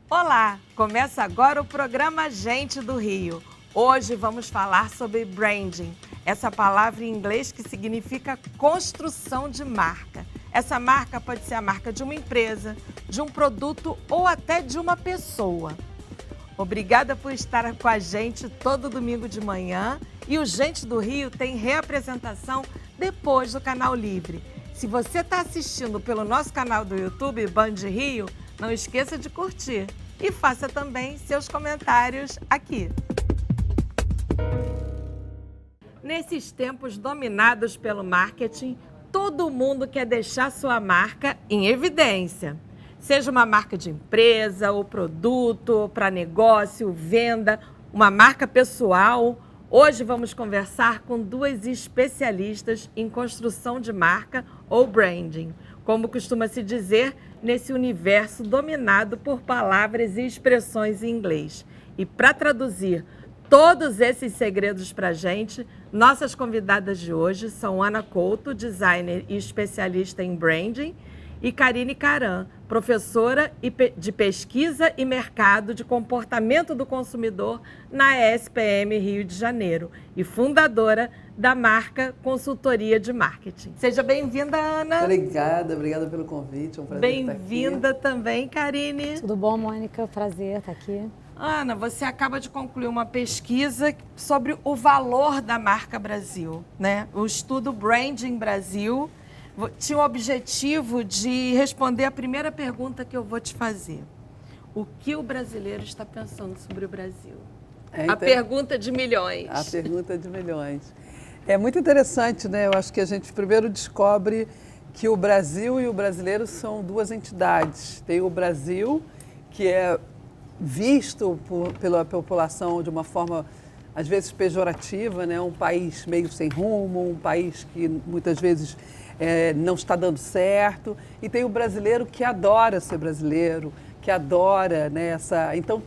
Olá! Começa agora o programa Gente do Rio. Hoje vamos falar sobre branding, essa palavra em inglês que significa construção de marca. Essa marca pode ser a marca de uma empresa, de um produto ou até de uma pessoa. Obrigada por estar com a gente todo domingo de manhã e o Gente do Rio tem reapresentação depois do Canal Livre. Se você está assistindo pelo nosso canal do YouTube, Band Rio, não esqueça de curtir e faça também seus comentários aqui. Nesses tempos dominados pelo marketing, todo mundo quer deixar sua marca em evidência. Seja uma marca de empresa ou produto, para negócio, venda, uma marca pessoal. Hoje vamos conversar com duas especialistas em construção de marca ou branding, como costuma se dizer nesse universo dominado por palavras e expressões em inglês. E para traduzir todos esses segredos para a gente, nossas convidadas de hoje são Ana Couto, designer e especialista em branding, e Karine Caram, professora de pesquisa e mercado de comportamento do consumidor na ESPM Rio de Janeiro e fundadora da marca Consultoria de Marketing. Seja bem-vinda, Ana. Obrigada pelo convite, é um prazer estar aqui. Bem-vinda também, Karine. Tudo bom, Mônica? Prazer estar aqui. Ana, você acaba de concluir uma pesquisa sobre o valor da marca Brasil, né? O estudo Branding Brasil tinha o objetivo de responder a primeira pergunta que eu vou te fazer. O que o brasileiro está pensando sobre o Brasil? A pergunta de milhões. A pergunta de milhões. É muito interessante, né? Eu acho que a gente primeiro descobre que o Brasil e o brasileiro são duas entidades. Tem o Brasil, que é visto pela população de uma forma, às vezes, pejorativa, né? Um país meio sem rumo, um país que muitas vezes não está dando certo. E tem o brasileiro que adora ser brasileiro, que adora, né, Então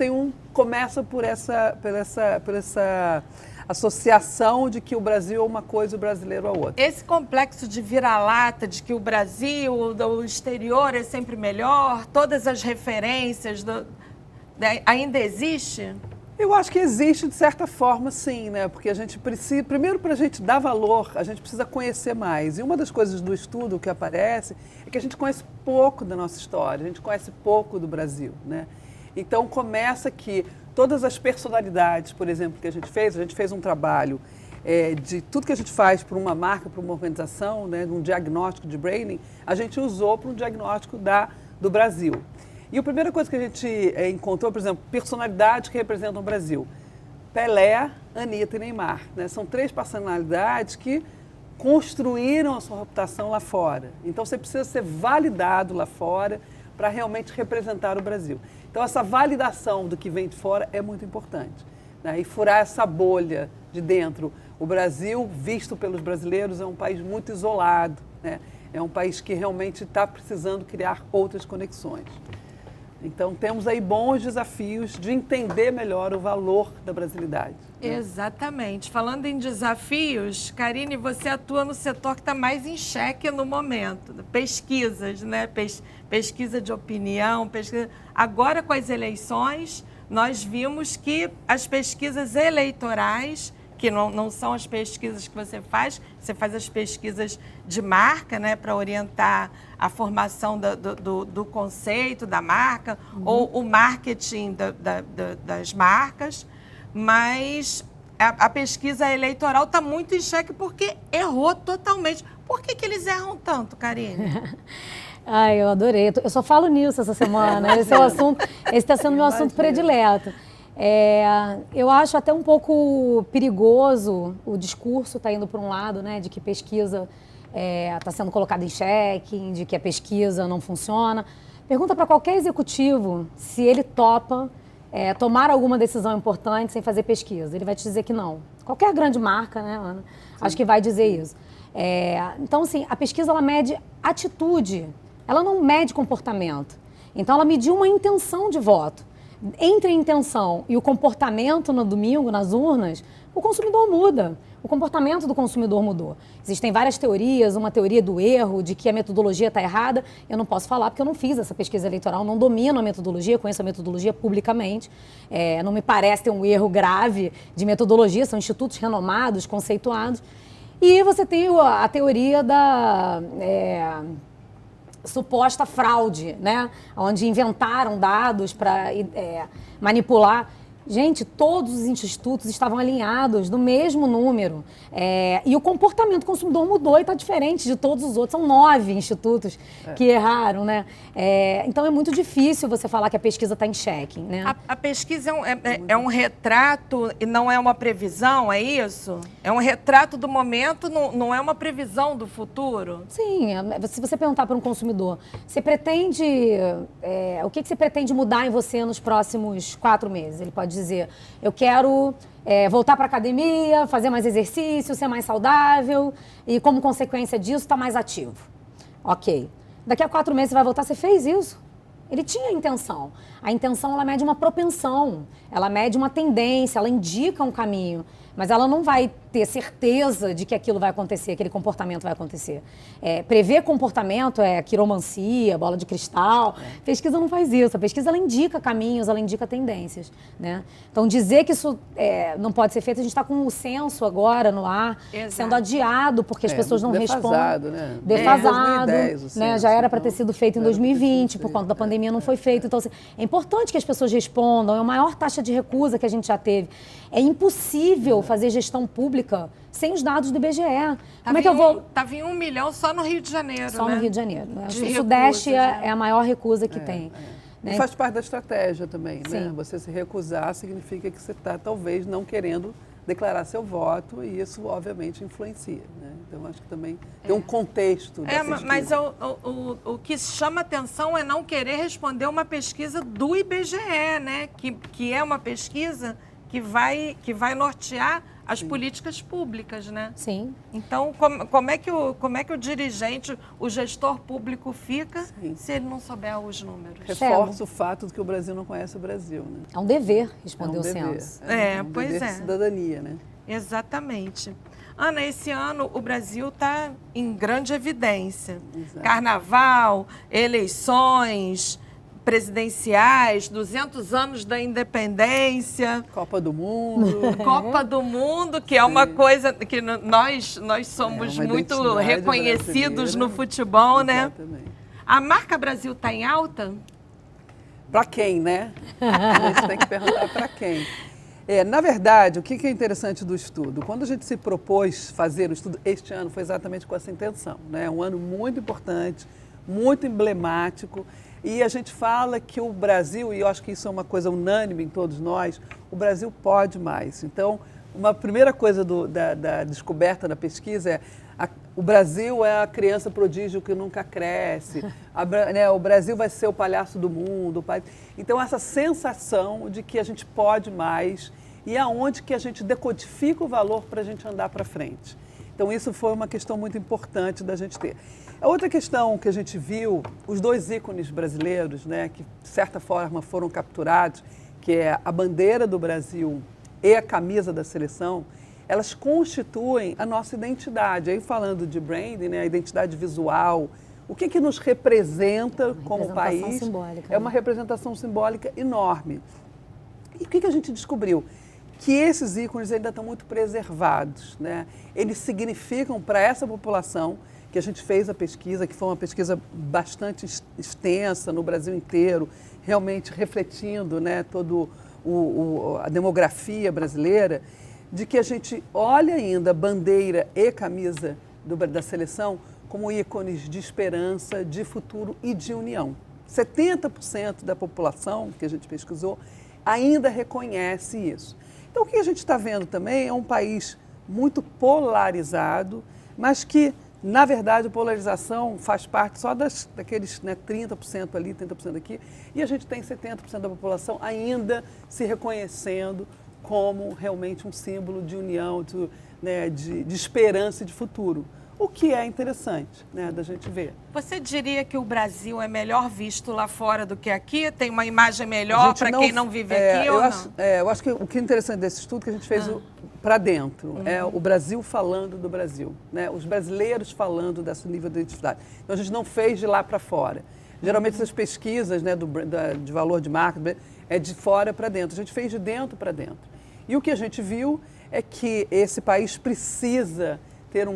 começa por essa associação de que o Brasil é uma coisa e o brasileiro é outra. Esse complexo de vira-lata, de que o Brasil, o exterior é sempre melhor, todas as referências, ainda existe? Eu acho que existe de certa forma, sim, né? Porque a gente precisa, primeiro para a gente dar valor, a gente precisa conhecer mais. E uma das coisas do estudo que aparece é que a gente conhece pouco da nossa história, a gente conhece pouco do Brasil, né? Então começa que todas as personalidades, por exemplo, que a gente fez um trabalho de tudo que a gente faz para uma marca, para uma organização, né? Um diagnóstico de branding, a gente usou para um diagnóstico do Brasil. E a primeira coisa que a gente encontrou, por exemplo, personalidades que representam o Brasil. Pelé, Anitta e Neymar, né? São três personalidades que construíram a sua reputação lá fora. Então você precisa ser validado lá fora para realmente representar o Brasil. Então essa validação do que vem de fora é muito importante, né? E furar essa bolha de dentro. O Brasil, visto pelos brasileiros, é um país muito isolado, né? É um país que realmente está precisando criar outras conexões. Então, temos aí bons desafios de entender melhor o valor da brasilidade. Né? Exatamente. Falando em desafios, Karine, você atua no setor que está mais em xeque no momento. Pesquisas, né? Pesquisa de opinião, pesquisa... Agora, com as eleições, nós vimos que as pesquisas eleitorais, que não são as pesquisas que você faz as pesquisas de marca, né, para orientar a formação do conceito da marca, ou o marketing das marcas, mas a pesquisa eleitoral está muito em xeque porque errou totalmente. Por que eles erram tanto, Karine? Ai, eu adorei. Eu só falo nisso essa semana. Esse está sendo meu assunto predileto. Eu acho até um pouco perigoso o discurso está indo para um lado, né, de que pesquisa está sendo colocada em xeque, de que a pesquisa não funciona. Pergunta para qualquer executivo se ele topa tomar alguma decisão importante sem fazer pesquisa. Ele vai te dizer que não. Qualquer grande marca, né, Ana? Sim. Acho que vai dizer isso. Então, assim, a pesquisa ela mede atitude, ela não mede comportamento. Então, ela mediu uma intenção de voto. entre a intenção e o comportamento no domingo, nas urnas, o consumidor muda. O comportamento do consumidor mudou. Existem várias teorias, uma teoria do erro, de que a metodologia está errada. Eu não posso falar porque eu não fiz essa pesquisa eleitoral, não domino a metodologia, conheço a metodologia publicamente. Não me parece ter um erro grave de metodologia, são institutos renomados, conceituados. E você tem a teoria da suposta fraude, né? Onde inventaram dados para manipular. Gente, todos os institutos estavam alinhados no mesmo número. E o comportamento do consumidor mudou e está diferente de todos os outros. São 9 institutos que erraram, né? Então é muito difícil você falar que a pesquisa está em xeque, né? A pesquisa é um retrato e não é uma previsão, é isso? É um retrato do momento, não é uma previsão do futuro? Sim, se você perguntar para um consumidor, você pretende, o que você pretende mudar em você nos próximos 4 meses? Ele pode dizer, eu quero voltar para a academia, fazer mais exercício, ser mais saudável e, como consequência disso, estar mais ativo. Ok. Daqui a 4 meses você vai voltar, você fez isso? Ele tinha a intenção. A intenção, ela mede uma propensão, ela mede uma tendência, ela indica um caminho, mas ela não vai ter certeza de que aquilo vai acontecer, aquele comportamento vai acontecer. Prever comportamento é quiromancia, bola de cristal. Pesquisa não faz isso. A pesquisa, ela indica caminhos, ela indica tendências, né? Então, dizer que isso não pode ser feito, a gente está com o censo agora no ar, sendo adiado, porque as pessoas não defasado, respondem. né? Defasado, 2010, né? Já era para ter sido feito em 2020, por conta da pandemia não foi feito. Então, assim, é importante que as pessoas respondam, é a maior taxa de recusa que a gente já teve. É impossível fazer gestão pública sem os dados do IBGE. Como é que eu vou... Estava em 1 milhão só no Rio de Janeiro, Só né? no Rio de Janeiro. Né? De O Sudeste recusas, né? é a maior recusa que tem. E Né? faz parte da estratégia também, né? Sim. Você se recusar significa que você está, talvez, não querendo declarar seu voto e isso, obviamente, influencia, né? Então, acho que também tem um contexto da pesquisa. Mas o que chama atenção é não querer responder uma pesquisa do IBGE, né? Que é uma pesquisa que vai nortear as políticas públicas, né? Sim. Então, como é que o dirigente, o gestor público fica se ele não souber os números? Reforça o fato de que o Brasil não conhece o Brasil, né? É um dever responder É um o dever. censo. Um Pois dever é. de cidadania, né? Exatamente. Ana, esse ano o Brasil está em grande evidência. Exato. Carnaval, eleições presidenciais, 200 anos da independência, Copa do Mundo. Copa do Mundo, que é uma coisa que nós somos uma muito identidade reconhecidos brasileira. no futebol, né? Exatamente. A marca Brasil está em alta? Para quem, né? A gente tem que perguntar para quem. Na verdade, o que é interessante do estudo? Quando a gente se propôs fazer o estudo este ano, foi exatamente com essa intenção, né? Um ano muito importante, muito emblemático, e a gente fala que o Brasil, e eu acho que isso é uma coisa unânime em todos nós, o Brasil pode mais. Então, uma primeira coisa da descoberta da pesquisa é o Brasil é a criança prodígio que nunca cresce, o Brasil vai ser o palhaço do mundo. Então, essa sensação de que a gente pode mais e aonde que a gente decodifica o valor para a gente andar para frente. Então, isso foi uma questão muito importante da gente ter. A outra questão que a gente viu, os 2 ícones brasileiros, né, que de certa forma foram capturados, que é a bandeira do Brasil e a camisa da seleção, elas constituem a nossa identidade. Aí falando de branding, né, a identidade visual, o que nos representa como país, simbólica, é uma representação simbólica enorme. E o que a gente descobriu? Que esses ícones ainda estão muito preservados, né? Eles significam para essa população, que a gente fez a pesquisa, que foi uma pesquisa bastante extensa no Brasil inteiro, realmente refletindo, né, toda a demografia brasileira, de que a gente olha ainda bandeira e camisa da seleção como ícones de esperança, de futuro e de união. 70% da população que a gente pesquisou ainda reconhece isso. Então, o que a gente está vendo também é um país muito polarizado, mas que, na verdade, a polarização faz parte só daqueles 30% ali, 30% aqui, e a gente tem 70% da população ainda se reconhecendo como realmente um símbolo de união, de esperança e de futuro. o que é interessante, né, da gente ver. Você diria que o Brasil é melhor visto lá fora do que aqui? Tem uma imagem melhor para quem não vive aqui ou não? Eu acho que o que é interessante desse estudo que a gente fez para dentro é o Brasil falando do Brasil, né? Os brasileiros falando desse nível de identidade. Então a gente não fez de lá para fora. Geralmente essas pesquisas, né, de valor de marca é de fora para dentro. A gente fez de dentro para dentro. E o que a gente viu é que esse país precisa ter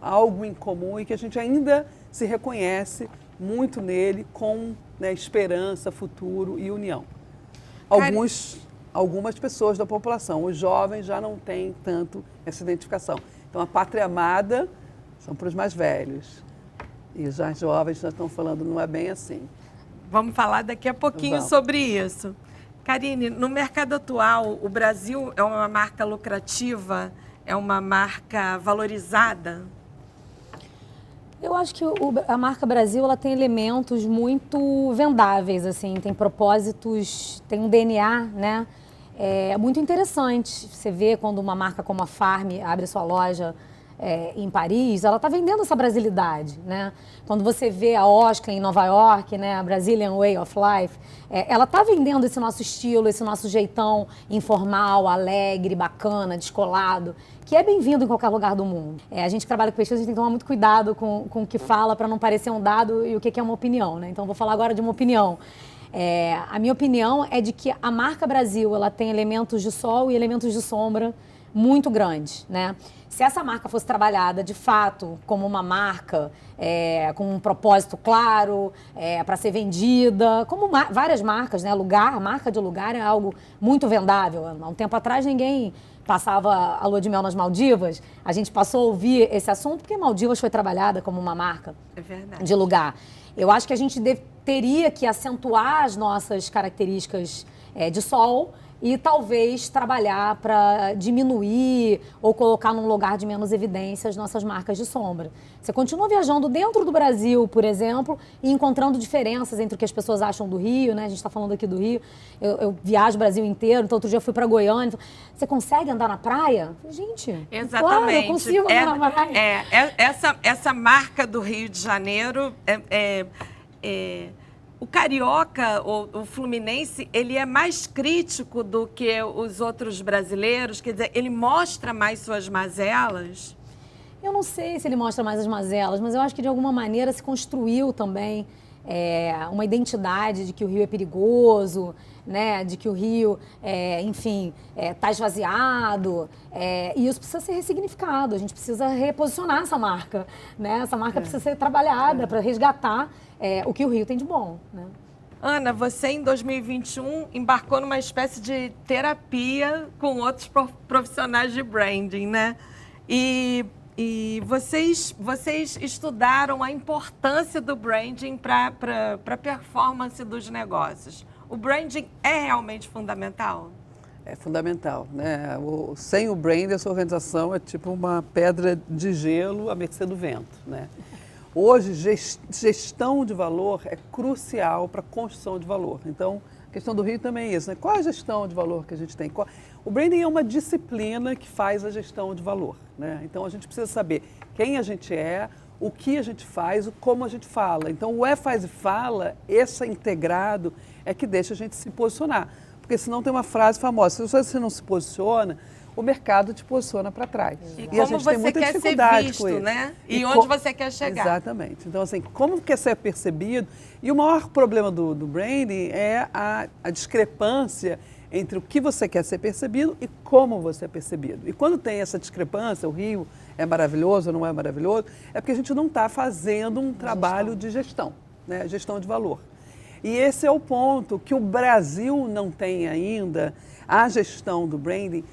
algo em comum e que a gente ainda se reconhece muito nele com, né, esperança, futuro e união. Algumas pessoas da população, os jovens já não têm tanto essa identificação. Então a pátria amada são para os mais velhos. E já os jovens já estão falando, não é bem assim. Vamos falar daqui a pouquinho sobre isso. Karine, no mercado atual, o Brasil é uma marca lucrativa? É uma marca valorizada? Eu acho que a marca Brasil ela tem elementos muito vendáveis, assim, tem propósitos, tem um DNA, né? É muito interessante. Você vê quando uma marca como a Farm abre sua loja em Paris, ela está vendendo essa brasilidade, né? Quando você vê a Osklen em Nova York, né, a Brazilian Way of Life, ela está vendendo esse nosso estilo, esse nosso jeitão informal, alegre, bacana, descolado, que é bem-vindo em qualquer lugar do mundo. A gente que trabalha com pesquisa, a gente tem que tomar muito cuidado com o que fala para não parecer um dado e o que é uma opinião, né? Então, vou falar agora de uma opinião. A minha opinião é de que a marca Brasil ela tem elementos de sol e elementos de sombra muito grandes, né? Se essa marca fosse trabalhada de fato como uma marca com um propósito claro, para ser vendida, como várias marcas, né? A marca de lugar é algo muito vendável. Há um tempo atrás ninguém passava a lua de mel nas Maldivas, a gente passou a ouvir esse assunto porque Maldivas foi trabalhada como uma marca de lugar. Eu acho que a gente teria que acentuar as nossas características de sol e talvez trabalhar para diminuir ou colocar num lugar de menos evidência as nossas marcas de sombra. Você continua viajando dentro do Brasil, por exemplo, e encontrando diferenças entre o que as pessoas acham do Rio, né? A gente está falando aqui do Rio, eu viajo o Brasil inteiro, então outro dia eu fui para Goiânia. Você consegue andar na praia? Gente, exatamente. Claro, eu consigo andar na praia. Essa marca do Rio de Janeiro o carioca, o fluminense, ele é mais crítico do que os outros brasileiros? Quer dizer, ele mostra mais suas mazelas? Eu não sei se ele mostra mais as mazelas, mas eu acho que de alguma maneira se construiu também uma identidade de que o Rio é perigoso, né? De que o Rio, enfim, está esvaziado. E isso precisa ser ressignificado, a gente precisa reposicionar essa marca, né? Essa marca precisa ser trabalhada para resgatar o que o Rio tem de bom, né? Ana, você em 2021 embarcou numa espécie de terapia com outros profissionais de branding, né? E vocês estudaram a importância do branding para a performance dos negócios. O branding é realmente fundamental? É fundamental, né? Sem o branding, essa organização é tipo uma pedra de gelo à mercê do vento, né? Hoje, gestão de valor é crucial para a construção de valor. Então, a questão do Rio também é isso, né? Qual a gestão de valor que a gente tem? O branding é uma disciplina que faz a gestão de valor, né? Então, a gente precisa saber quem a gente é, o que a gente faz, como a gente fala. Então, o faz e fala, esse integrado é que deixa a gente se posicionar. Porque senão tem uma frase famosa, se você não se posiciona, o mercado te posiciona para trás. E a gente tem muita dificuldade com isso, né? E onde você quer chegar. Exatamente. Então, assim, como quer ser percebido? E o maior problema do branding é a discrepância entre o que você quer ser percebido e como você é percebido. E quando tem essa discrepância, o Rio é maravilhoso ou não é maravilhoso, é porque a gente não está fazendo um trabalho de gestão, né? Gestão de valor. E esse é o ponto que o Brasil não tem ainda, a gestão do branding,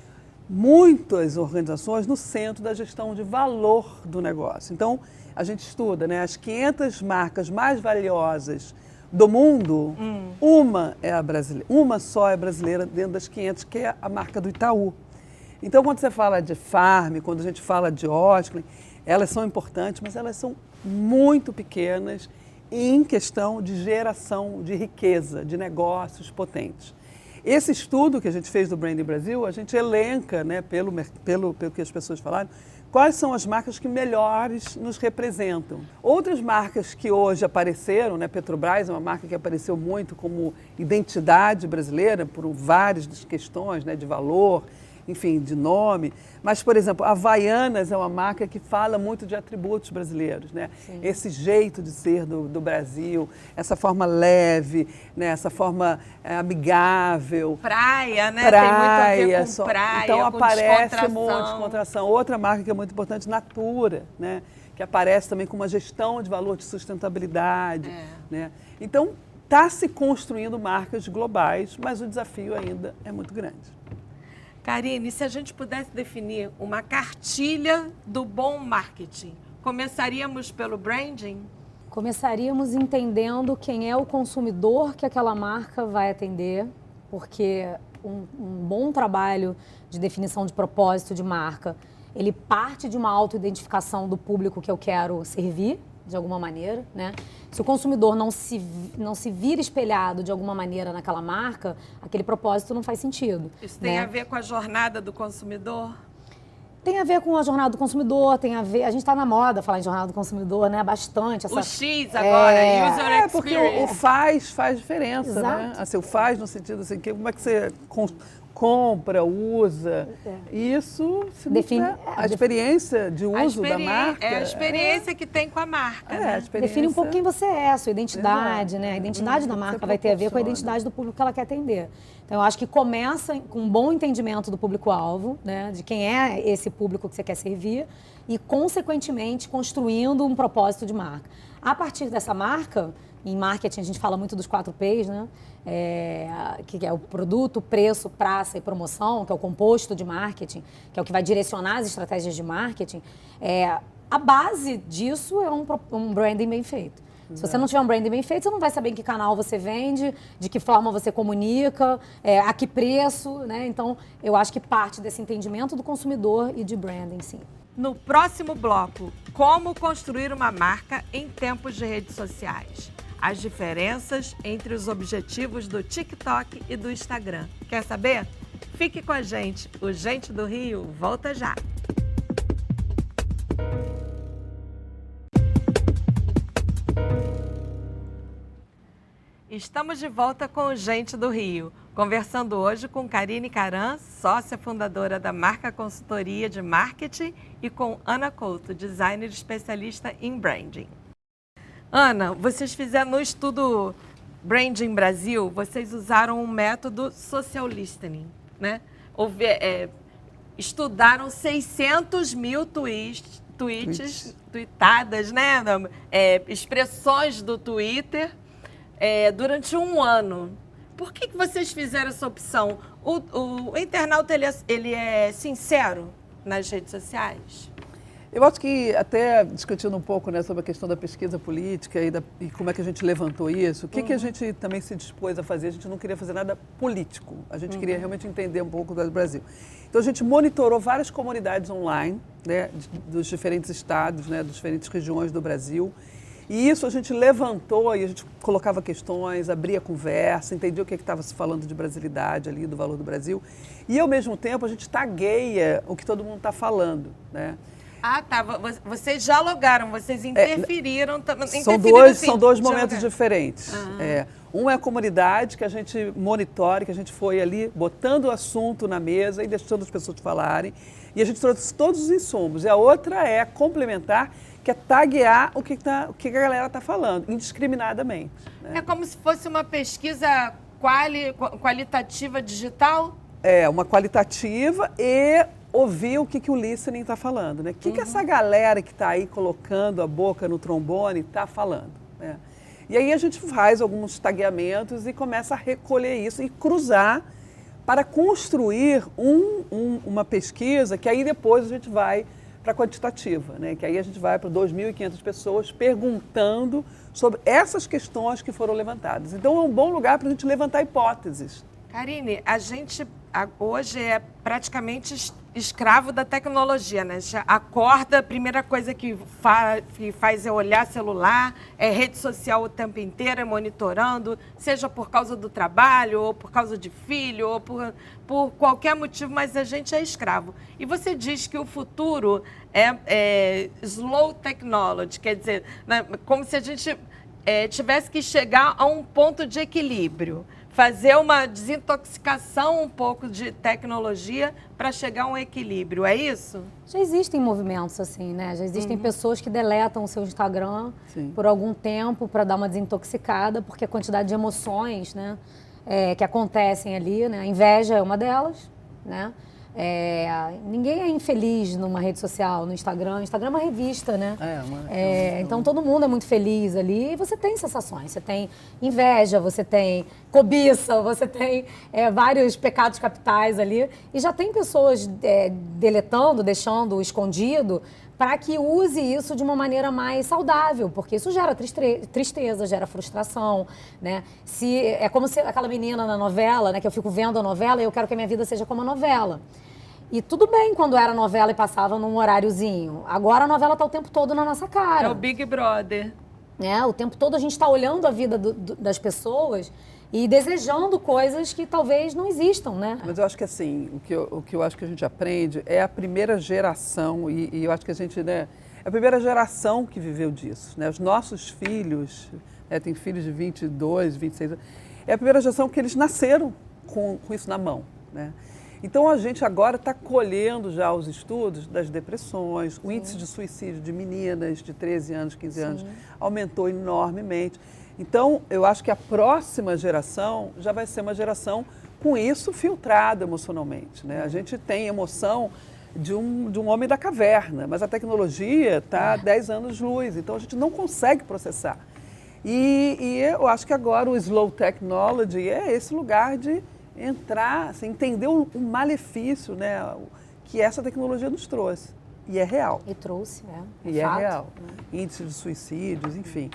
muitas organizações no centro da gestão de valor do negócio. Então, a gente estuda, né, as 500 marcas mais valiosas do mundo, uma só é brasileira dentro das 500, que é a marca do Itaú. Então, quando você fala de Farm, quando a gente fala de Osklen, elas são importantes, mas elas são muito pequenas em questão de geração de riqueza, de negócios potentes. Esse estudo que a gente fez do Branding Brasil, a gente elenca, né, pelo que as pessoas falaram, quais são as marcas que melhores nos representam. Outras marcas que hoje apareceram, né, Petrobras é uma marca que apareceu muito como identidade brasileira, por várias questões, né, de valor, enfim, de nome. Mas, por exemplo, a Havaianas é uma marca que fala muito de atributos brasileiros, né? Esse jeito de ser do Brasil, essa forma leve, né? Essa forma amigável. Praia, né? Praia, Tem muito a ver com praia, então com aparece muito descontração. Outra marca que é muito importante, Natura, né? Que aparece também com uma gestão de valor de sustentabilidade, né? Então, está se construindo marcas globais, mas o desafio ainda é muito grande. Karine, se a gente pudesse definir uma cartilha do bom marketing, começaríamos pelo branding? Começaríamos entendendo quem é o consumidor que aquela marca vai atender, porque um bom trabalho de definição de propósito de marca, ele parte de uma autoidentificação do público que eu quero servir, de alguma maneira, né? Se o consumidor não se vira espelhado de alguma maneira naquela marca, aquele propósito não faz sentido. Isso tem a ver com a jornada do consumidor? Tem a ver com a jornada do consumidor, tem a ver... A gente está na moda falar em jornada do consumidor, né? Bastante. O X agora, user experience. Porque o faz diferença, né? Assim, o faz no sentido assim, como é que você compra, usa. Isso define a experiência de uso da marca. É a experiência que tem com a marca. Né? Define um pouco quem você é, a sua identidade, né? A identidade da marca vai ter a ver com a identidade do público que ela quer atender. Então, eu acho que começa com um bom entendimento do público-alvo, né? De quem é esse público que você quer servir e, consequentemente, construindo um propósito de marca. A partir dessa marca, em marketing a gente fala muito dos 4 P's, né? Que é o produto, preço, praça e promoção, que é o composto de marketing, que é o que vai direcionar as estratégias de marketing. A base disso é um branding bem feito. Se você não tiver um branding bem feito, você não vai saber em que canal você vende, de que forma você comunica, a que preço, né? Então, eu acho que parte desse entendimento do consumidor e de branding, sim. No próximo bloco, como construir uma marca em tempos de redes sociais. As diferenças entre os objetivos do TikTok e do Instagram. Quer saber? Fique com a gente. O Gente do Rio volta já. Estamos de volta com o Gente do Rio, conversando hoje com Karine Caran, sócia fundadora da Marca Consultoria de Marketing, e com Ana Couto, designer especialista em branding. Ana, vocês fizeram no estudo Branding Brasil, vocês usaram um método social listening, né? Estudaram 600 mil tweetadas, né? Expressões do Twitter durante um ano. Por que vocês fizeram essa opção? O internauta ele é sincero nas redes sociais? Eu acho que, até discutindo um pouco, né, sobre a questão da pesquisa política e como é que a gente levantou isso, o que a gente também se dispôs a fazer? A gente não queria fazer nada político, a gente queria realmente entender um pouco do Brasil. Então, a gente monitorou várias comunidades online, né, dos diferentes estados, né, das diferentes regiões do Brasil. E isso a gente levantou e a gente colocava questões, abria conversa, entendia o que estava se falando de brasilidade ali, do valor do Brasil. E, ao mesmo tempo, a gente tagueia o que todo mundo está falando, né? Ah, tá. Vocês dialogaram, vocês interferiram. São dois momentos diferentes. Um é a comunidade que a gente monitora, que a gente foi ali botando o assunto na mesa e deixando as pessoas falarem. E a gente trouxe todos os insumos. E a outra é complementar, que é taguear o que a galera está falando, indiscriminadamente. Né? É como se fosse uma pesquisa qualitativa digital? Uma qualitativa e ouvir o que o listening está falando, né? O que essa galera que está aí colocando a boca no trombone está falando, né? E aí a gente faz alguns tagueamentos e começa a recolher isso e cruzar para construir uma pesquisa que aí depois a gente vai para a quantitativa, né? Que aí a gente vai para 2.500 pessoas perguntando sobre essas questões que foram levantadas. Então é um bom lugar para a gente levantar hipóteses. Karine, a gente hoje é praticamente escravo da tecnologia, né? Já acorda, a primeira coisa que faz é olhar celular, é rede social o tempo inteiro, é monitorando, seja por causa do trabalho, ou por causa de filho, ou por qualquer motivo, mas a gente é escravo. E você diz que o futuro é slow technology, quer dizer, né, como se a gente tivesse que chegar a um ponto de equilíbrio. Fazer uma desintoxicação um pouco de tecnologia para chegar a um equilíbrio, é isso? Já existem movimentos assim, né? Já existem pessoas que deletam o seu Instagram por algum tempo para dar uma desintoxicada, porque a quantidade de emoções, né, que acontecem ali, né? A inveja é uma delas, né? Ninguém é infeliz numa rede social, no Instagram. O Instagram é uma revista, né? Então todo mundo é muito feliz ali e você tem sensações. Você tem inveja, você tem cobiça, você tem vários pecados capitais ali. E já tem pessoas deletando, deixando escondido para que use isso de uma maneira mais saudável, porque isso gera tristeza, gera frustração, né? É como se aquela menina na novela, né, que eu fico vendo a novela e eu quero que a minha vida seja como a novela. E tudo bem quando era novela e passava num horáriozinho. Agora a novela está o tempo todo na nossa cara. É o Big Brother. O tempo todo a gente está olhando a vida das pessoas e desejando coisas que talvez não existam, né? Mas eu acho que assim, o que eu acho que a gente aprende é a primeira geração, e eu acho que a gente, né, é a primeira geração que viveu disso, né? Os nossos filhos, tem filhos de 22, 26 anos, é a primeira geração que eles nasceram com isso na mão, né? Então a gente agora está colhendo já os estudos das depressões, o índice de suicídio de meninas de 13 anos, 15 anos aumentou enormemente. Então, eu acho que a próxima geração já vai ser uma geração com isso filtrada emocionalmente, né? A gente tem emoção de um homem da caverna, mas a tecnologia está a 10 anos-luz, então a gente não consegue processar. E eu acho que agora o slow technology é esse lugar de entrar, assim, entender o malefício, né, que essa tecnologia nos trouxe. E é real. E trouxe, E é real. Índice de suicídios, enfim.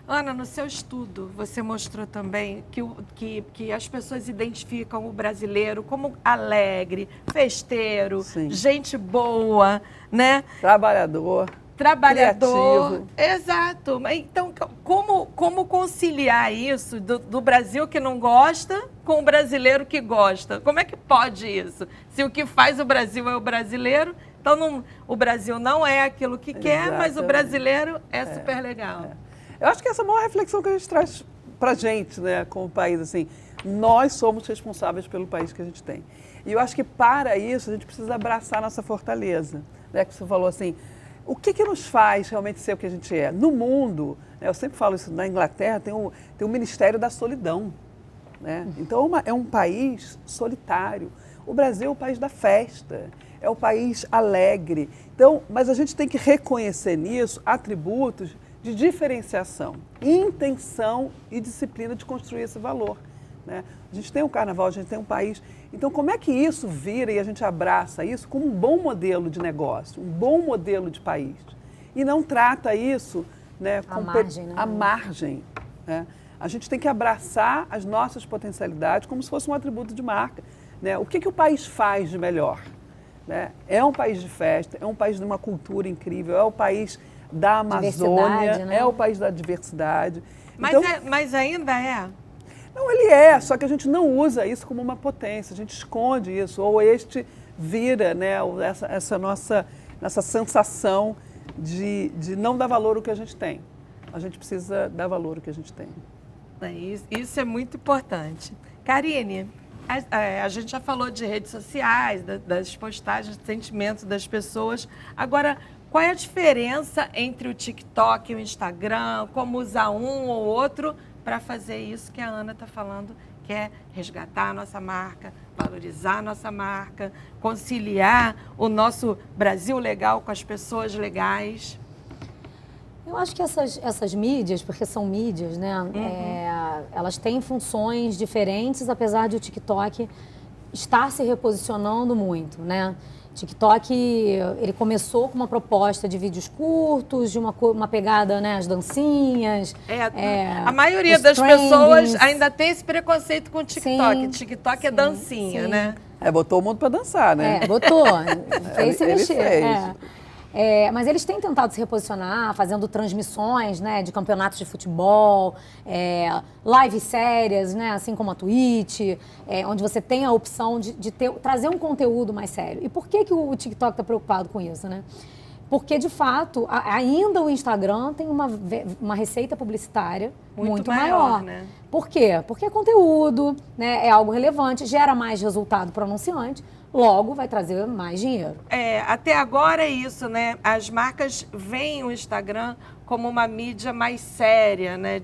Ana, no seu estudo, você mostrou também que as pessoas identificam o brasileiro como alegre, festeiro, gente boa, né? Trabalhador. Criativo. Exato. Então, como conciliar isso do Brasil que não gosta com o brasileiro que gosta? Como é que pode isso? Se o que faz o Brasil é o brasileiro, então o Brasil não é aquilo que quer, mas o brasileiro é super legal. Eu acho que essa é a maior reflexão que a gente traz para a gente, né, como país, assim, nós somos responsáveis pelo país que a gente tem. E eu acho que para isso a gente precisa abraçar a nossa fortaleza, né, que você falou assim, o que nos faz realmente ser o que a gente é? No mundo, né, eu sempre falo isso, na Inglaterra tem o Ministério da Solidão, né? Então é um país solitário. O Brasil é o país da festa, é o país alegre. Então, mas a gente tem que reconhecer nisso atributos de diferenciação, intenção e disciplina de construir esse valor, né? A gente tem um carnaval, a gente tem um país. Então, como é que isso vira e a gente abraça isso como um bom modelo de negócio, um bom modelo de país? E não trata isso, né, à margem, né? A gente tem que abraçar as nossas potencialidades como se fosse um atributo de marca, né? O que o país faz de melhor, né? É um país de festa, é um país de uma cultura incrível, é o país da Amazônia, né? É o país da diversidade. Mas ainda é? Não, ele é, só que a gente não usa isso como uma potência, a gente esconde isso, ou vira, né, essa sensação de não dar valor ao que a gente tem. A gente precisa dar valor ao que a gente tem. Isso é muito importante. Karine, a gente já falou de redes sociais, das postagens, dos sentimentos das pessoas. Agora, qual é a diferença entre o TikTok e o Instagram? Como usar um ou outro para fazer isso que a Ana está falando, que é resgatar a nossa marca, valorizar a nossa marca, conciliar o nosso Brasil legal com as pessoas legais? Eu acho que essas mídias, porque são mídias, né? Elas têm funções diferentes, apesar de o TikTok estar se reposicionando muito, né? TikTok, ele começou com uma proposta de vídeos curtos, de uma pegada, né, as dancinhas. A maioria das pessoas ainda tem esse preconceito com o TikTok. Sim, TikTok é dancinha, né? Botou o mundo para dançar, né? Botou. Fez se Ele mexer. fez. Mas eles têm tentado se reposicionar, fazendo transmissões, né, de campeonatos de futebol, live sérias, né, assim como a Twitch, onde você tem a opção de trazer um conteúdo mais sério. E por que o TikTok está preocupado com isso, né? Porque, de fato, ainda o Instagram tem uma receita publicitária muito maior. Né? Por quê? Porque é conteúdo, né, é algo relevante, gera mais resultado para o anunciante, logo vai trazer mais dinheiro. Até agora é isso, né? As marcas veem o Instagram como uma mídia mais séria, né?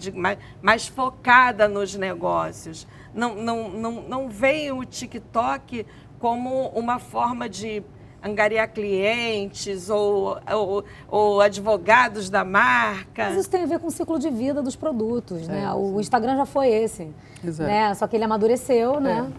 Mais focada nos negócios. Não veem o TikTok como uma forma de angariar clientes ou advogados da marca. Mas isso tem a ver com o ciclo de vida dos produtos, né? O Instagram já foi esse, né? Só que ele amadureceu, né?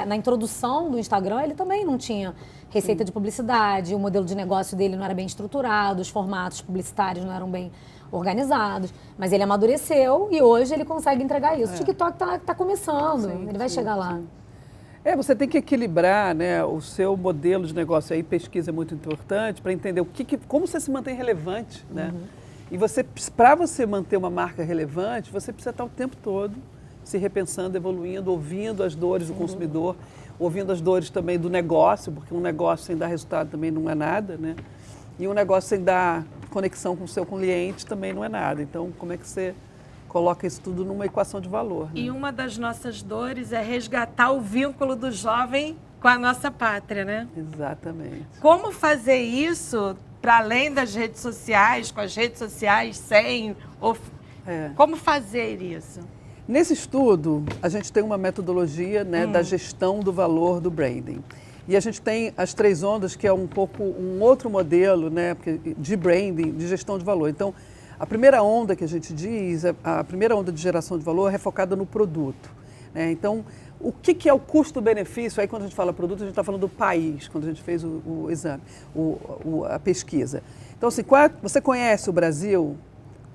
Na introdução do Instagram, ele também não tinha receita de publicidade, o modelo de negócio dele não era bem estruturado, os formatos publicitários não eram bem organizados, mas ele amadureceu e hoje ele consegue entregar isso. O TikTok tá começando, ele vai chegar lá. Você tem que equilibrar, né, o seu modelo de negócio. Aí pesquisa é muito importante para entender como você se mantém relevante, né? E para você manter uma marca relevante, você precisa estar o tempo todo se repensando, evoluindo, ouvindo as dores do consumidor, ouvindo as dores também do negócio, porque um negócio sem dar resultado também não é nada, né? E um negócio sem dar conexão com o seu cliente também não é nada. Então, como é que você coloca isso tudo numa equação de valor? Né? E uma das nossas dores é resgatar o vínculo do jovem com a nossa pátria, né? Exatamente. Como fazer isso para além das redes sociais, com as redes sociais sem... Como fazer isso? Nesse estudo, a gente tem uma metodologia, né, da gestão do valor do branding. E a gente tem as 3 ondas, que é um pouco um outro modelo, né, de branding, de gestão de valor. Então, a primeira onda que a gente diz, a primeira onda de geração de valor é focada no produto, né? Então, o que é o custo-benefício? Aí quando a gente fala produto, a gente está falando do país, quando a gente fez o exame, a pesquisa. Então, assim, você conhece o Brasil?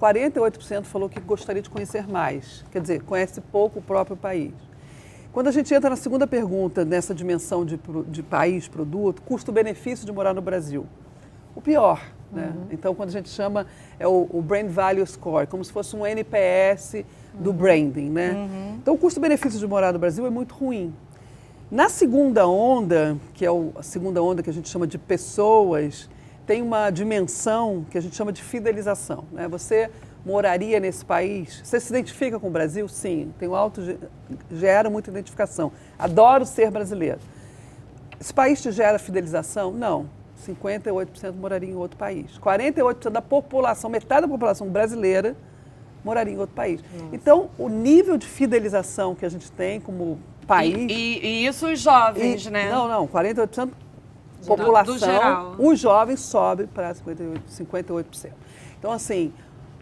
48% falou que gostaria de conhecer mais, quer dizer, conhece pouco o próprio país. Quando a gente entra na segunda pergunta, nessa dimensão de país, produto, custo-benefício de morar no Brasil, o pior. Né? Então, quando a gente chama, o Brand Value Score, como se fosse um NPS do branding. Né? Então, o custo-benefício de morar no Brasil é muito ruim. Na segunda onda, que é a segunda onda que a gente chama de pessoas, tem uma dimensão que a gente chama de fidelização. Né? Você moraria nesse país? Você se identifica com o Brasil? Sim, gera muita identificação. Adoro ser brasileiro. Esse país te gera fidelização? Não. 58% moraria em outro país. 48% da população, metade da população brasileira, moraria em outro país. Nossa. Então, o nível de fidelização que a gente tem como país... E isso os jovens, né? Não, 48% população, do geral. Os jovens sobe para 58%. Então, assim,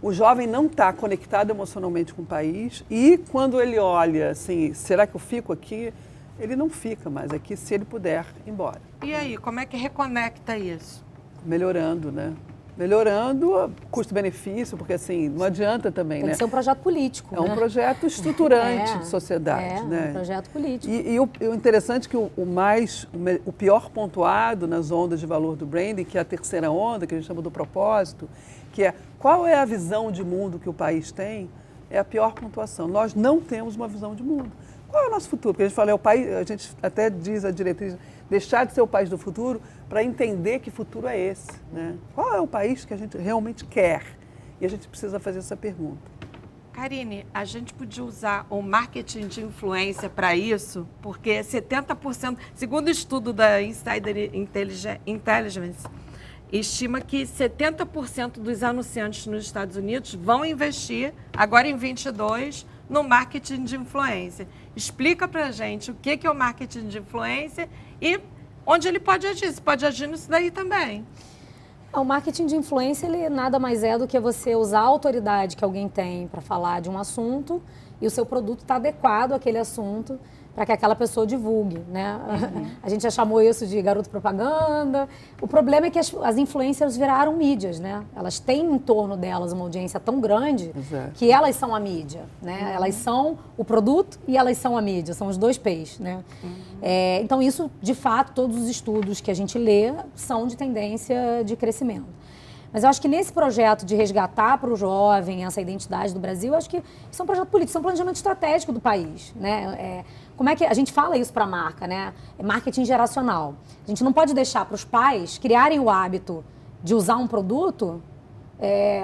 o jovem não está conectado emocionalmente com o país e quando ele olha assim, será que eu fico aqui? Ele não fica mais aqui se ele puder ir embora. E aí, como é que reconecta isso? Melhorando, né? Melhorando custo-benefício, porque assim, não adianta também, Tem né? que ser um projeto político, É um projeto estruturante de É sociedade, né? um projeto político. E o interessante é que o pior pontuado nas ondas de valor do branding, que é a terceira onda, que a gente chama do propósito, que é qual é a visão de mundo que o país tem, é a pior pontuação. Nós não temos uma visão de mundo. Qual é o nosso futuro? Porque a gente fala, a gente até diz a diretriz, deixar de ser o país do futuro para entender que futuro é esse, né? Qual é o país que a gente realmente quer? E a gente precisa fazer essa pergunta. Karine, a gente podia usar o marketing de influência para isso, porque 70%, segundo o estudo da Insider Intelligence, estima que 70% dos anunciantes nos Estados Unidos vão investir, agora em 22, no marketing de influência. Explica pra gente o que é o marketing de influência e onde ele pode agir. Você pode agir nisso daí também. O marketing de influência, ele nada mais é do que você usar a autoridade que alguém tem para falar de um assunto e o seu produto está adequado àquele assunto para que aquela pessoa divulgue, né? A gente já chamou isso de garoto propaganda. O problema é que as influencers viraram mídias, né? Elas têm em torno delas uma audiência tão grande que elas são a mídia, né? Elas são o produto e elas são a mídia, são os dois P's, né? Então isso, de fato, todos os estudos que a gente lê são de tendência de crescimento. Mas eu acho que nesse projeto de resgatar para o jovem essa identidade do Brasil, eu acho que isso é um projeto político, isso é um planejamento estratégico do país, né? Como é que a gente fala isso para a marca, né? É marketing geracional. A gente não pode deixar para os pais criarem o hábito de usar um produto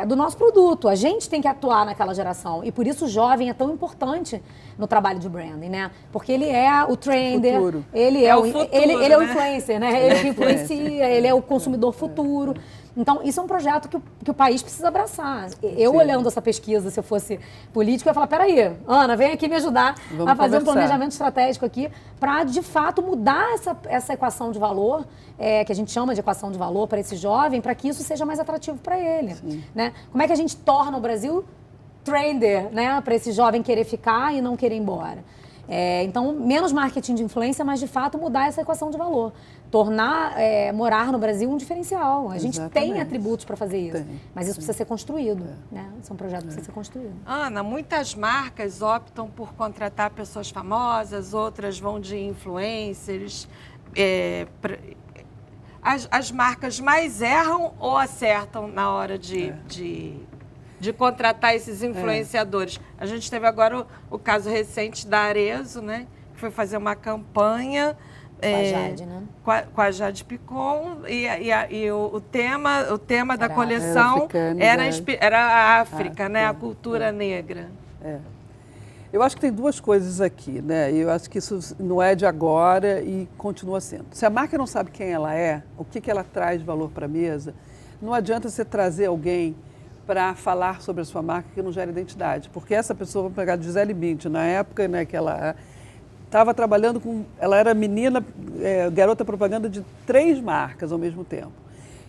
do nosso produto. A gente tem que atuar naquela geração. E por isso o jovem é tão importante no trabalho de branding, né? Porque ele é o trender, ele é o influencer, né? Ele que influencia, ele é o consumidor futuro. Então, isso é um projeto que o país precisa abraçar. Eu, olhando essa pesquisa, se eu fosse político, eu ia falar, peraí, Ana, vem aqui me ajudar a fazer um planejamento estratégico aqui para, de fato, mudar essa equação de valor, que a gente chama de equação de valor para esse jovem, para que isso seja mais atrativo para ele. Né? Como é que a gente torna o Brasil trender, né, para esse jovem querer ficar e não querer ir embora? Então, menos marketing de influência, mas, de fato, mudar essa equação de valor. Tornar morar no Brasil um diferencial. A gente tem atributos para fazer isso, mas isso precisa ser construído. Né? Isso é um projeto que precisa ser construído. Ana, muitas marcas optam por contratar pessoas famosas, outras vão de influencers. As marcas mais erram ou acertam na hora de contratar esses influenciadores? A gente teve agora o caso recente da Arezzo, né? Que foi fazer uma campanha com a Jade, né? Com a Jade Picon, e o tema da coleção era a África, né? A cultura negra. Eu acho que tem duas coisas aqui, né? Eu acho que isso não é de agora e continua sendo. Se a marca não sabe quem ela é, o que ela traz de valor para a mesa, não adianta você trazer alguém para falar sobre a sua marca que não gera identidade. Porque essa pessoa, vamos pegar a Gisele Bündchen, na época, né, que ela estava trabalhando com... Ela era menina, garota propaganda de 3 marcas ao mesmo tempo.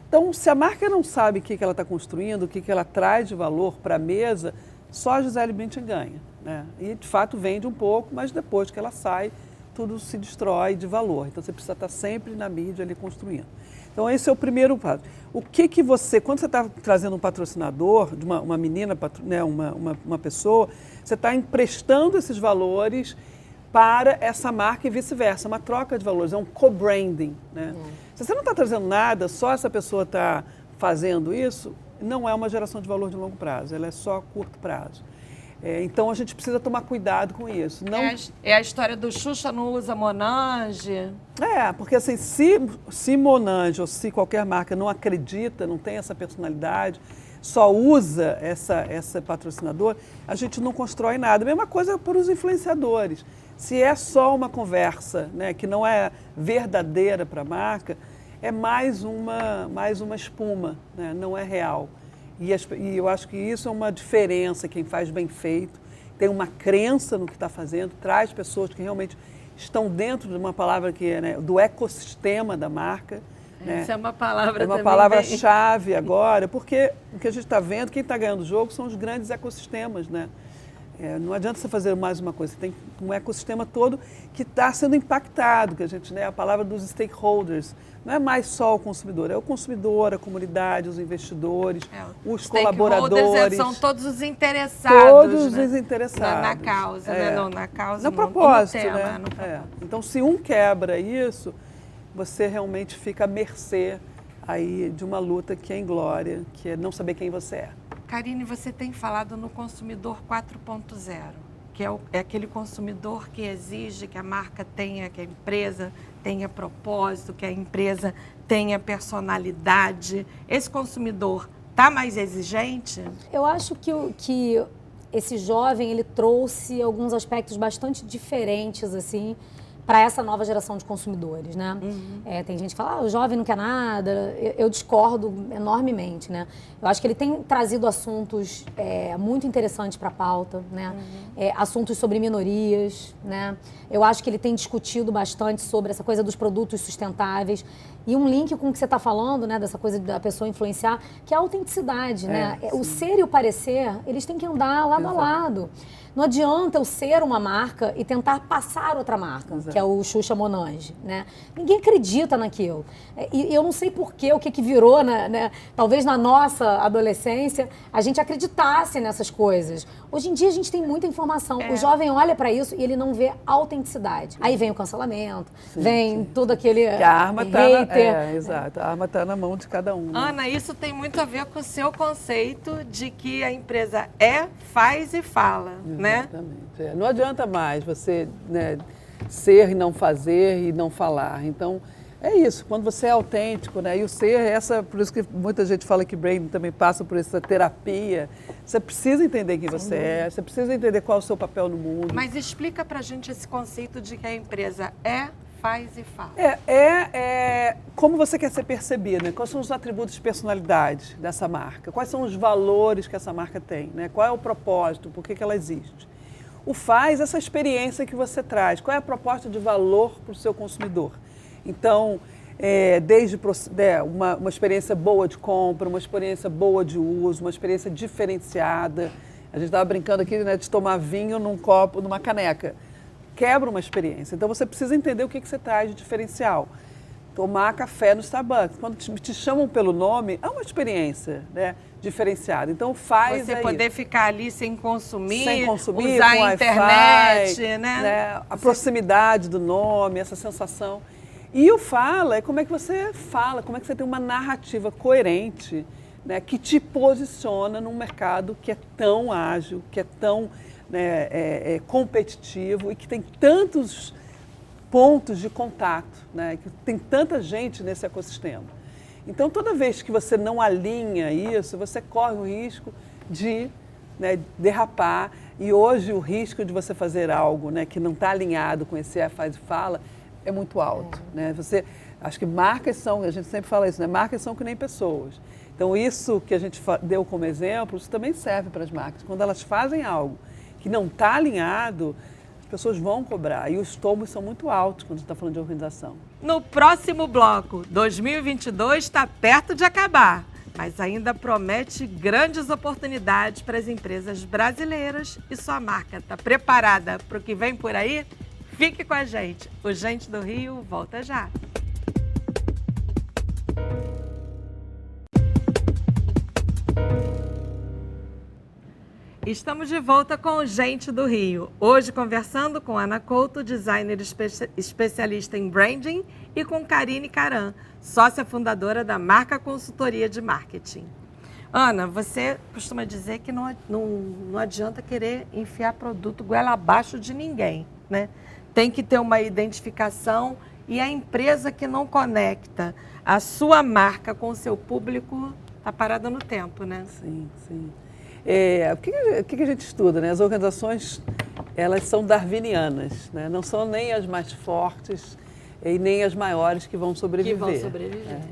Então, se a marca não sabe o que ela está construindo, o que ela traz de valor para a mesa, só a Gisele Bündchen ganha. Né? E, de fato, vende um pouco, mas depois que ela sai, tudo se destrói de valor. Então, você precisa estar sempre na mídia ali construindo. Então, esse é o primeiro passo. O que você, quando você está trazendo um patrocinador, de uma menina, né, uma pessoa, você está emprestando esses valores para essa marca e vice-versa, uma troca de valores, é um co-branding. Né? Se você não está trazendo nada, só essa pessoa está fazendo isso, não é uma geração de valor de longo prazo, ela é só a curto prazo. Então, a gente precisa tomar cuidado com isso. Não... É a história do Xuxa não usa Monange. Porque assim, se Monange ou se qualquer marca não acredita, não tem essa personalidade, só usa essa patrocinador, a gente não constrói nada. A mesma coisa para os influenciadores. Se é só uma conversa, né, que não é verdadeira para a marca, é mais uma espuma, né, não é real. E eu acho que isso é uma diferença, quem faz bem feito, tem uma crença no que está fazendo, traz pessoas que realmente estão dentro de uma palavra que é, né, do ecossistema da marca. Né? Isso é uma palavra uma palavra-chave agora, porque o que a gente está vendo, quem está ganhando o jogo são os grandes ecossistemas, né? Não adianta você fazer mais uma coisa, você tem um ecossistema todo que está sendo impactado, que a gente, né, a palavra dos stakeholders, não é mais só o consumidor, é o consumidor, a comunidade, os investidores, os colaboradores. São todos os interessados. Todos né? os interessados. Na causa, né? Não, na causa, no propósito, tema, né? no propósito. Então, se um quebra isso, você realmente fica à mercê aí de uma luta que é inglória, que é não saber quem você é. Karine, você tem falado no consumidor 4.0, que é aquele consumidor que exige que a marca tenha, que a empresa tenha propósito, que a empresa tenha personalidade. Esse consumidor está mais exigente? Eu acho que esse jovem ele trouxe alguns aspectos bastante diferentes assim para essa nova geração de consumidores, né? Tem gente que fala, o jovem não quer nada. Eu discordo enormemente, né? Eu acho que ele tem trazido assuntos muito interessantes para a pauta, né? Assuntos sobre minorias, né? Eu acho que ele tem discutido bastante sobre essa coisa dos produtos sustentáveis. E um link com o que você está falando, né, dessa coisa da pessoa influenciar, que é a autenticidade, né? O ser e o parecer, eles têm que andar lado a lado. Não adianta eu ser uma marca e tentar passar outra marca, que é o Xuxa Monange, né? Ninguém acredita naquilo. E eu não sei porquê, o que virou, né? Talvez na nossa adolescência, a gente acreditasse nessas coisas. Hoje em dia a gente tem muita informação. O jovem olha para isso e ele não vê autenticidade. Aí vem o cancelamento, vem todo aquele a arma hater. Exato, a arma está na mão de cada um. Né? Ana, isso tem muito a ver com o seu conceito de que a empresa faz e fala, né? Exatamente. Não adianta mais você, né, ser e não fazer e não falar. Então, é isso. Quando você é autêntico, né, e o ser, por isso que muita gente fala que Branding também passa por essa terapia. Você precisa entender quem você é, você precisa entender qual é o seu papel no mundo. Mas explica pra gente esse conceito de que a empresa faz e fala. Como você quer ser percebido, né? Quais são os atributos de personalidade dessa marca? Quais são os valores que essa marca tem? Né? Qual é o propósito? Por que ela existe? O faz, essa experiência que você traz. Qual é a proposta de valor para o seu consumidor? Então, desde uma experiência boa de compra, uma experiência boa de uso, uma experiência diferenciada. A gente estava brincando aqui, né, de tomar vinho num copo, numa caneca. Quebra uma experiência. Então, você precisa entender o que você traz de diferencial. Tomar café no Starbucks. Quando te chamam pelo nome, é uma experiência, né, diferenciada. Então, faz você poder ficar ali sem consumir usar a internet, né? A proximidade do nome, essa sensação. E o fala é como é que você fala, como é que você tem uma narrativa coerente, né, que te posiciona num mercado que é tão ágil, que é tão competitivo e que tem tantos pontos de contato, né? Que tem tanta gente nesse ecossistema. Então, toda vez que você não alinha isso, você corre o risco de, né, derrapar. E hoje o risco de você fazer algo, né, que não está alinhado com esse faz e fala é muito alto. Né? Acho que marcas são, a gente sempre fala isso, né? Marcas são que nem pessoas. Então, isso que a gente deu como exemplo, isso também serve para as marcas. Quando elas fazem algo que não está alinhado, as pessoas vão cobrar. E os tombos são muito altos quando a gente está falando de organização. No próximo bloco, 2022 está perto de acabar, mas ainda promete grandes oportunidades para as empresas brasileiras e sua marca está preparada para o que vem por aí? Fique com a gente. O Gente do Rio volta já. Estamos de volta com o Gente do Rio. Hoje conversando com Ana Couto, designer especialista em branding, e com Karine Caran, sócia fundadora da Marca Consultoria de Marketing. Ana, você costuma dizer que não adianta querer enfiar produto goela abaixo de ninguém, né? Tem que ter uma identificação, e a empresa que não conecta a sua marca com o seu público está parada no tempo, né? Sim, sim. O que a gente estuda, né? As organizações, elas são darwinianas, né? Não são nem as mais fortes e nem as maiores que vão sobreviver.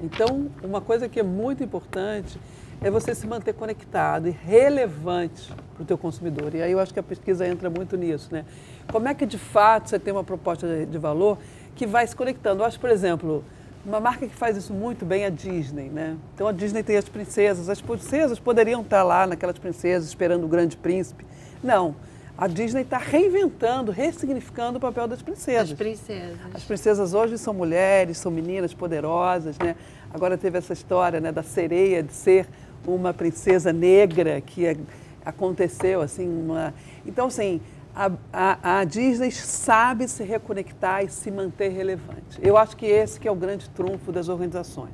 Então, uma coisa que é muito importante é você se manter conectado e relevante para o teu consumidor. E aí eu acho que a pesquisa entra muito nisso, né? Como é que, de fato, você tem uma proposta de valor que vai se conectando? Eu acho, por exemplo, uma marca que faz isso muito bem é a Disney, né? Então a Disney tem as princesas poderiam estar lá naquelas princesas esperando o grande príncipe. Não, a Disney está reinventando, ressignificando o papel das princesas. As princesas hoje são mulheres, são meninas poderosas, né? Agora teve essa história, né, da sereia de ser uma princesa negra que aconteceu assim, Então, assim, a Disney sabe se reconectar e se manter relevante. Eu acho que esse que é o grande trunfo das organizações.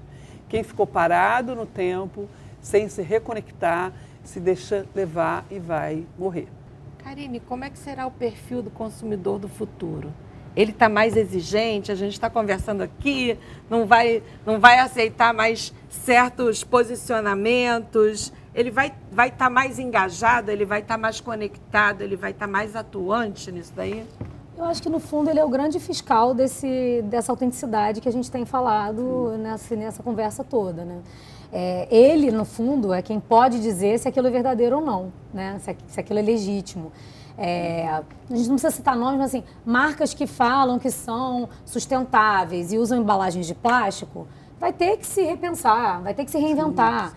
Quem ficou parado no tempo, sem se reconectar, se deixa levar e vai morrer. Karine, como é que será o perfil do consumidor do futuro? Ele está mais exigente, a gente está conversando aqui, não vai aceitar mais certos posicionamentos, ele vai estar mais engajado, ele vai estar mais conectado, ele vai estar mais atuante nisso daí? Eu acho que, no fundo, ele é o grande fiscal dessa autenticidade que a gente tem falado nessa conversa toda, né? Ele, no fundo, é quem pode dizer se aquilo é verdadeiro ou não, né? Se aquilo é legítimo. A gente não precisa citar nomes, mas assim, marcas que falam que são sustentáveis e usam embalagens de plástico, vai ter que se repensar, vai ter que se reinventar.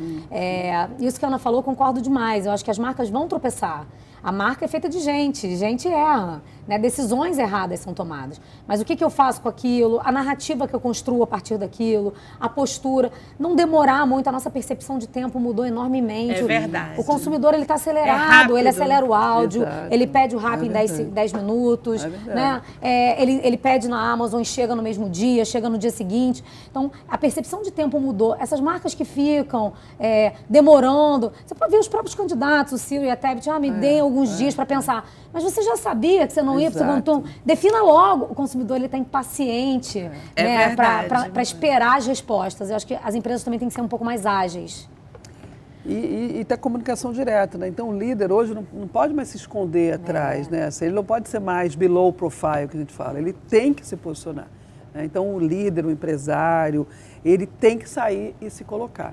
Isso que a Ana falou, concordo demais. Eu acho que as marcas vão tropeçar. A marca é feita de gente erra, né? Decisões erradas são tomadas. Mas o que eu faço com aquilo, a narrativa que eu construo a partir daquilo, a postura, não demorar muito, a nossa percepção de tempo mudou enormemente. É verdade. O consumidor, ele está acelerado, rápido. ele acelera o áudio, Exato. ele pede o rápido em verdade. 10 minutos, É verdade. né? Ele pede na Amazon e chega no mesmo dia, chega no dia seguinte. Então, a percepção de tempo mudou. Essas marcas que ficam demorando, você pode ver os próprios candidatos, o Ciro e a Tebet, me deem alguns dias para pensar. Mas você já sabia que você não ia para o segundo turno? Defina logo. O consumidor, ele está impaciente, né, para esperar as respostas. Eu acho que as empresas também têm que ser um pouco mais ágeis. E ter comunicação direta, né? Então o líder hoje não pode mais se esconder atrás, né? Assim, ele não pode ser mais below profile, que a gente fala. Ele tem que se posicionar, né? Então o líder, o empresário, ele tem que sair e se colocar.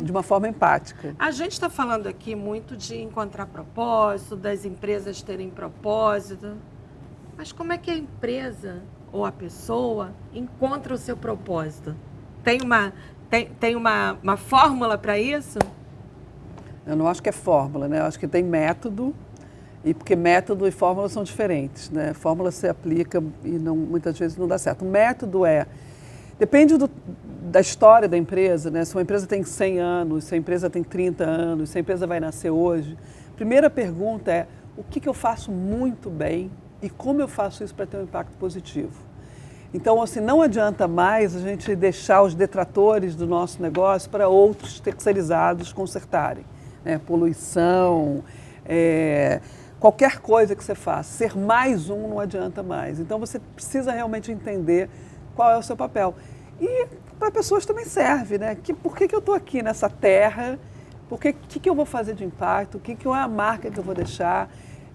De uma forma empática. A gente está falando aqui muito de encontrar propósito, das empresas terem propósito. Mas como é que a empresa ou a pessoa encontra o seu propósito? Tem uma fórmula para isso? Eu não acho que é fórmula, né? Eu acho que tem método, e porque método e fórmula são diferentes, né? Fórmula se aplica e muitas vezes não dá certo. O método depende da história da empresa, né? Se uma empresa tem 100 anos, se a empresa tem 30 anos, se a empresa vai nascer hoje. A primeira pergunta é, o que eu faço muito bem e como eu faço isso para ter um impacto positivo? Então, assim, não adianta mais a gente deixar os detratores do nosso negócio para outros terceirizados consertarem, né? Poluição, qualquer coisa que você faça. Ser mais um não adianta mais. Então, você precisa realmente entender qual é o seu papel. E para pessoas também serve, né? Por que eu estou aqui nessa terra? O que eu vou fazer de impacto? Qual é a marca que eu vou deixar?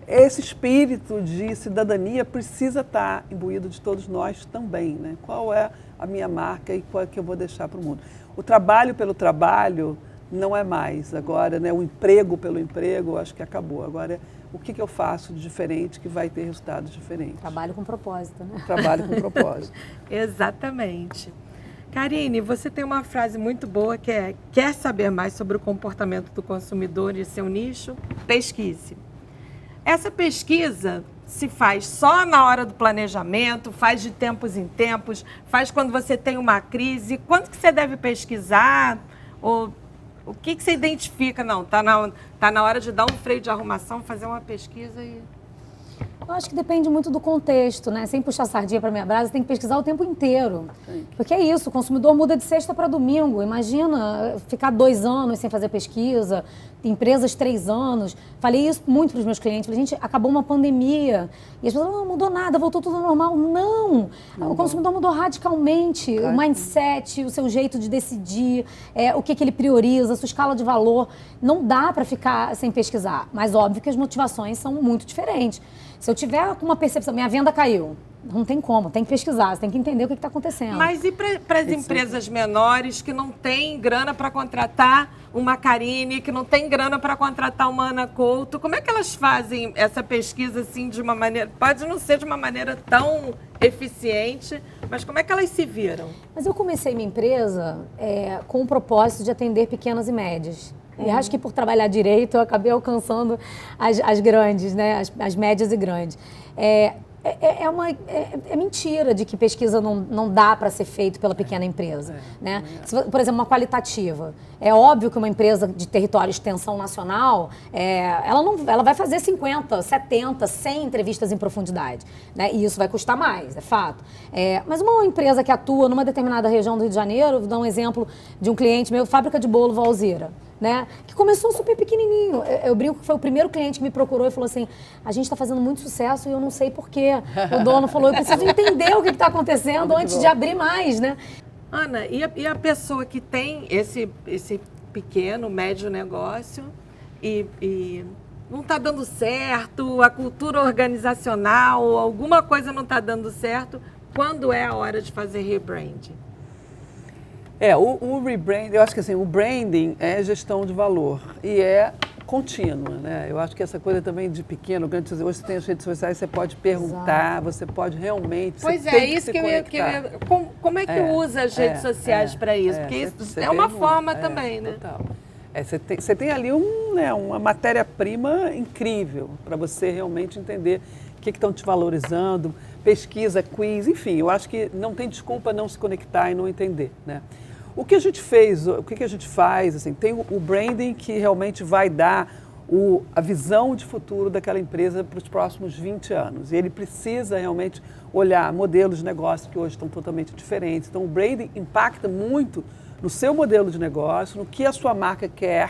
Esse espírito de cidadania precisa estar imbuído de todos nós também, né? Qual é a minha marca e qual é que eu vou deixar para o mundo? O trabalho pelo trabalho não é mais. Agora, né, o emprego pelo emprego, eu acho que acabou. Agora, o que eu faço de diferente que vai ter resultados diferentes? Trabalho com propósito, né? Trabalho com propósito. Exatamente. Karine, você tem uma frase muito boa que é: quer saber mais sobre o comportamento do consumidor e seu nicho? Pesquise. Essa pesquisa se faz só na hora do planejamento, faz de tempos em tempos, faz quando você tem uma crise. Quanto que você deve pesquisar? Ou o que você identifica? Não, tá na hora de dar um freio de arrumação, fazer uma pesquisa e... Eu acho que depende muito do contexto, né? Sem puxar sardinha para minha brasa, tem que pesquisar o tempo inteiro. Porque é isso, o consumidor muda de sexta para domingo. Imagina ficar 2 anos sem fazer pesquisa, empresas 3 anos. Falei isso muito para os meus clientes. Falei, gente, acabou uma pandemia. E as pessoas não mudou nada, voltou tudo normal. Não! O consumidor mudou radicalmente. O mindset, o seu jeito de decidir, o que ele prioriza, a sua escala de valor. Não dá para ficar sem pesquisar. Mas óbvio que as motivações são muito diferentes. Se eu tiver uma percepção, minha venda caiu, não tem como, tem que pesquisar, você tem que entender o que está acontecendo. Mas e para as empresas menores que não têm grana para contratar uma Karine, que não tem grana para contratar uma Ana Couto, como é que elas fazem essa pesquisa assim de uma maneira, pode não ser de uma maneira tão eficiente, mas como é que elas se viram? Mas eu comecei minha empresa com o propósito de atender pequenas e médias. E acho que por trabalhar direito eu acabei alcançando as grandes, né? As médias e grandes. É mentira de que pesquisa não dá para ser feito pela pequena empresa, né? Por exemplo, uma qualitativa. É óbvio que uma empresa de território de extensão nacional, ela vai fazer 50, 70, 100 entrevistas em profundidade, né? E isso vai custar mais, é fato. Mas uma empresa que atua numa determinada região do Rio de Janeiro, vou dar um exemplo de um cliente meu, Fábrica de Bolo Valzira, né? Que começou super pequenininho. Eu brinco que foi o primeiro cliente que me procurou e falou assim, a gente está fazendo muito sucesso e eu não sei porquê. O dono falou, eu preciso entender o que está acontecendo antes de abrir mais, né? Ana, e a pessoa que tem esse pequeno, médio negócio e não está dando certo, a cultura organizacional, alguma coisa não está dando certo, quando é a hora de fazer rebranding? O rebranding, eu acho que assim, o branding é gestão de valor e é contínua, né? Eu acho que essa coisa também de pequeno, grande, hoje você tem as redes sociais, você pode perguntar, você pode realmente... Pois você é, tem isso se que eu ia... conectar. Como é que usa as redes sociais para isso? Porque isso é uma forma também, né? Total. Você tem ali uma matéria-prima incrível para você realmente entender o que estão te valorizando, pesquisa, quiz, enfim, eu acho que não tem desculpa não se conectar e não entender, né? O que a gente fez, o que a gente faz, assim, tem o branding que realmente vai dar a visão de futuro daquela empresa para os próximos 20 anos. E ele precisa realmente olhar modelos de negócio que hoje estão totalmente diferentes. Então, o branding impacta muito no seu modelo de negócio, no que a sua marca quer,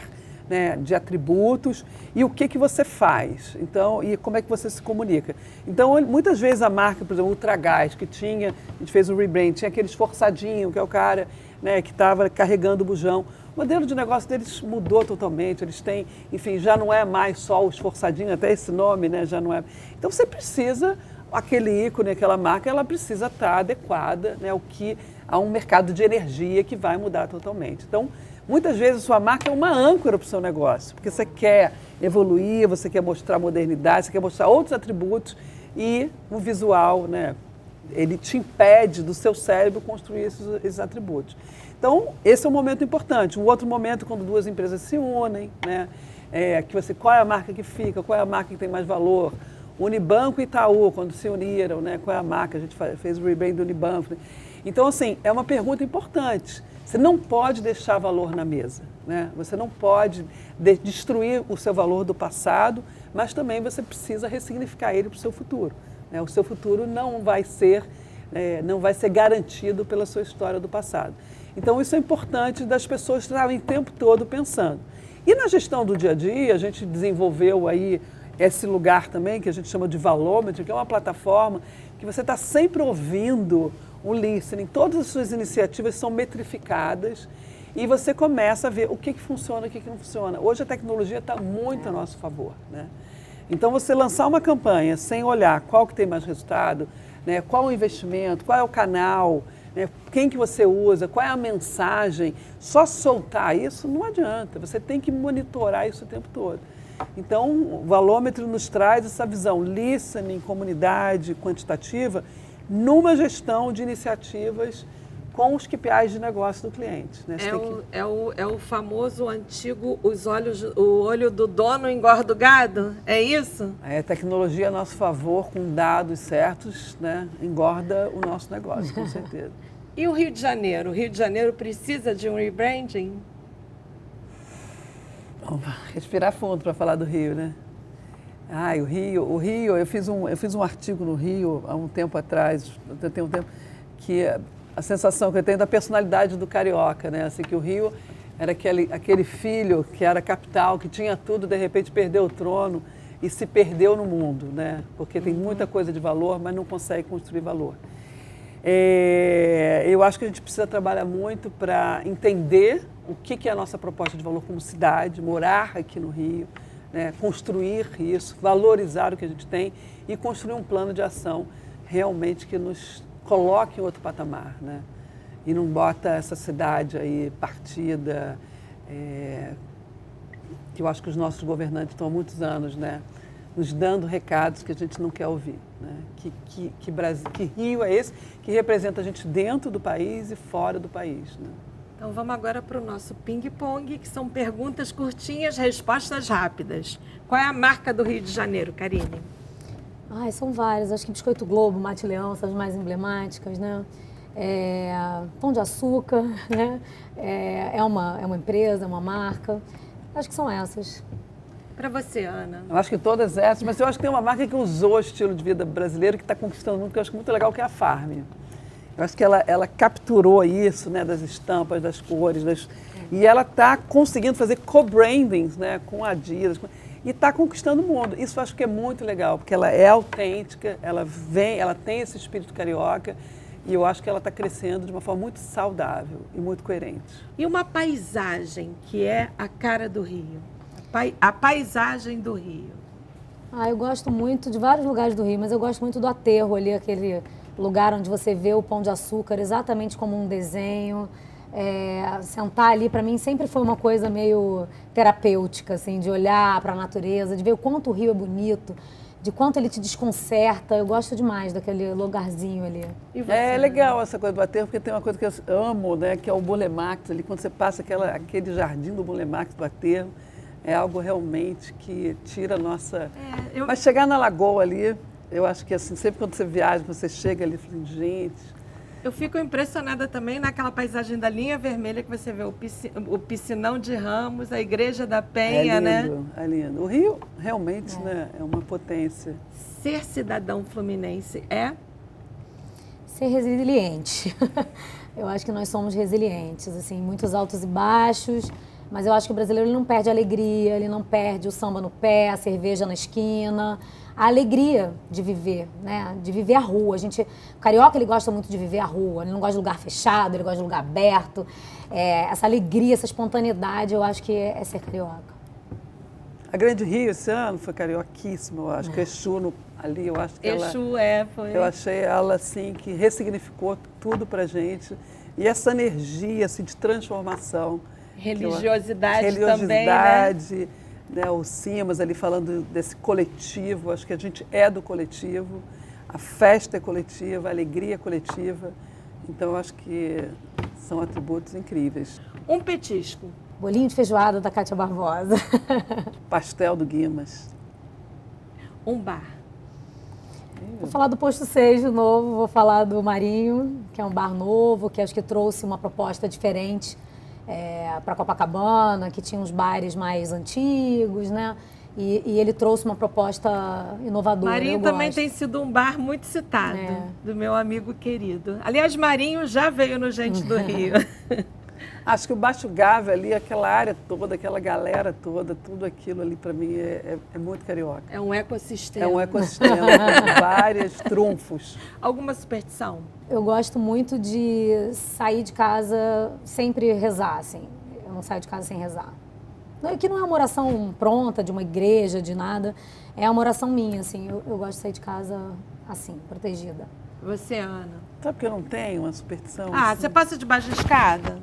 né, de atributos e o que você faz. Então, e como é que você se comunica. Então, muitas vezes a marca, por exemplo, Ultragás, que tinha, a gente fez o rebrand, tinha aquele esforçadinho, que é o cara, né, que estava carregando o bujão. O modelo de negócio deles mudou totalmente, eles têm, enfim, já não é mais só o esforçadinho, até esse nome, né, já não é. Então você precisa, aquele ícone, aquela marca, ela precisa estar adequada, né, a um mercado de energia que vai mudar totalmente. Então, muitas vezes a sua marca é uma âncora para o seu negócio, porque você quer evoluir, você quer mostrar modernidade, você quer mostrar outros atributos e o visual, né, ele te impede do seu cérebro construir esses atributos. Então, esse é um momento importante. Um outro momento, quando duas empresas se unem, né? Qual é a marca que fica, qual é a marca que tem mais valor. Unibanco e Itaú, quando se uniram, né? Qual é a marca? A gente fez o rebrand do Unibanco. Né? Então, assim, é uma pergunta importante. Você não pode deixar valor na mesa, né? Você não pode destruir o seu valor do passado, mas também você precisa ressignificar ele para o seu futuro. Né? O seu futuro não vai ser garantido pela sua história do passado. Então, isso é importante das pessoas estarem o tempo todo pensando. E na gestão do dia a dia, a gente desenvolveu aí esse lugar também, que a gente chama de Valômetro, que é uma plataforma que você está sempre ouvindo o listening. Todas as suas iniciativas são metrificadas e você começa a ver o que funciona e o que não funciona. Hoje a tecnologia está muito a nosso favor, né? Então, você lançar uma campanha sem olhar qual que tem mais resultado, né, qual o investimento, qual é o canal, né, quem que você usa, qual é a mensagem, só soltar isso não adianta, você tem que monitorar isso o tempo todo. Então, o Valômetro nos traz essa visão listening, comunidade, quantitativa, numa gestão de iniciativas com os KPIs de negócio do cliente. Né? É o famoso antigo o olho do dono engorda o gado? É isso? A tecnologia a nosso favor, com dados certos, né, engorda o nosso negócio, com certeza. E o Rio de Janeiro? O Rio de Janeiro precisa de um rebranding? Vamos respirar fundo para falar do Rio, né? O Rio, eu fiz um artigo no Rio há um tempo atrás, tem um tempo, que a sensação que eu tenho da personalidade do carioca, né? Assim, que o Rio era aquele filho que era capital, que tinha tudo, de repente perdeu o trono e se perdeu no mundo, né? Porque tem muita coisa de valor, mas não consegue construir valor. Eu acho que a gente precisa trabalhar muito para entender o que é a nossa proposta de valor como cidade, morar aqui no Rio, né? Construir isso, valorizar o que a gente tem e construir um plano de ação realmente que nos coloque em outro patamar, né? E não bota essa cidade aí partida, que eu acho que os nossos governantes estão há muitos anos, né, nos dando recados que a gente não quer ouvir, né? Que Rio é esse que representa a gente dentro do país e fora do país, né? Então vamos agora para o nosso ping-pong, que são perguntas curtinhas, respostas rápidas. Qual é a marca do Rio de Janeiro, Karine? São várias. Acho que Biscoito Globo, Mate Leão são as mais emblemáticas, né? Pão de Açúcar, né? É uma empresa, é uma marca. Acho que são essas. Para você, Ana? Eu acho que todas essas, mas eu acho que tem uma marca que usou o estilo de vida brasileiro que está conquistando muito, que eu acho muito legal, que é a Farm. Eu acho que ela capturou isso, né, das estampas, das cores, e ela está conseguindo fazer co-brandings, né, com a Adidas, e está conquistando o mundo. Isso eu acho que é muito legal, porque ela é autêntica, ela tem esse espírito carioca, e eu acho que ela está crescendo de uma forma muito saudável e muito coerente. E uma paisagem que é a cara do Rio? A paisagem do Rio. Eu gosto muito de vários lugares do Rio, mas eu gosto muito do Aterro ali, aquele lugar onde você vê o Pão de Açúcar exatamente como um desenho. sentar ali, para mim, sempre foi uma coisa meio terapêutica, assim, de olhar para a natureza, de ver o quanto o rio é bonito, de quanto ele te desconcerta. Eu gosto demais daquele lugarzinho ali. E você, É Ana? legal essa coisa do aterro, porque tem uma coisa que eu amo, né, que é o Burle Marx, ali, quando você passa aquele jardim do Burle Marx do aterro, é algo realmente que tira a nossa... Mas chegar na lagoa ali, eu acho que assim, sempre quando você viaja, você chega ali, fala, gente... Eu fico impressionada também naquela paisagem da linha vermelha que você vê o piscinão de Ramos, a Igreja da Penha, é né? lindo, é lindo. O Rio realmente né, é uma potência. Ser cidadão fluminense é? Ser resiliente. Eu acho que nós somos resilientes, assim, muitos altos e baixos, mas eu acho que o brasileiro ele não perde a alegria, ele não perde o samba no pé, a cerveja na esquina, a alegria de viver, né? De viver a rua. O carioca ele gosta muito de viver a rua, ele não gosta de lugar fechado, ele gosta de lugar aberto. Essa alegria, essa espontaneidade, eu acho que é ser carioca. A Grande Rio esse ano foi carioquíssima, eu acho que Exu ali, eu acho que Exu foi. eu achei ela assim que ressignificou tudo pra gente e essa energia assim de transformação, Religiosidade também, religiosidade, né? O Simas ali falando desse coletivo, acho que a gente é do coletivo, a festa é coletiva, a alegria é coletiva, então eu acho que são atributos incríveis. Um petisco. Bolinho de feijoada da Cátia Barbosa. Pastel do Guimas. Um bar. Vou falar do Posto 6 de novo, vou falar do Marinho, que é um bar novo, que acho que trouxe uma proposta diferente para Copacabana, que tinha uns bares mais antigos, né? E ele trouxe uma proposta inovadora. Marinho também tem sido um bar muito citado, do meu amigo querido. Aliás, Marinho já veio no Gente do Rio. Acho que o Baixo Gávea ali, aquela área toda, aquela galera toda, tudo aquilo ali para mim é muito carioca. É um ecossistema. É um ecossistema com vários trunfos. Alguma superstição? Eu gosto muito de sair de casa sempre rezar, assim. Eu não saio de casa sem rezar. Que não é uma oração pronta de uma igreja, de nada. É uma oração minha, assim. Eu gosto de sair de casa assim, protegida. Você, Ana? Sabe que eu não tenho uma superstição? Ah, assim? você passa debaixo da escada?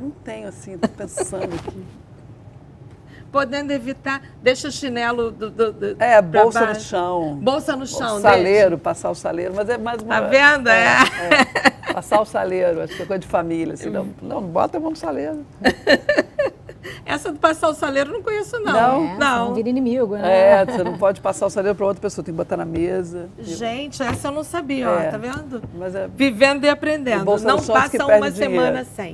Não tenho assim, tô pensando aqui. Podendo evitar, deixa o chinelo Bolsa baixo. no chão. Bolsa no chão, saleiro, passar o saleiro, mas é mais uma... Tá vendo? Passar o saleiro, acho que é coisa de família, assim, não bota a mão no saleiro. Essa do passar o saleiro eu não conheço, não. Não? Não vira inimigo, né? Você não pode passar o saleiro para outra pessoa, tem que botar na mesa. Gente, essa eu não sabia, ó, tá vendo? Mas vivendo e aprendendo. Não passa uma semana sem.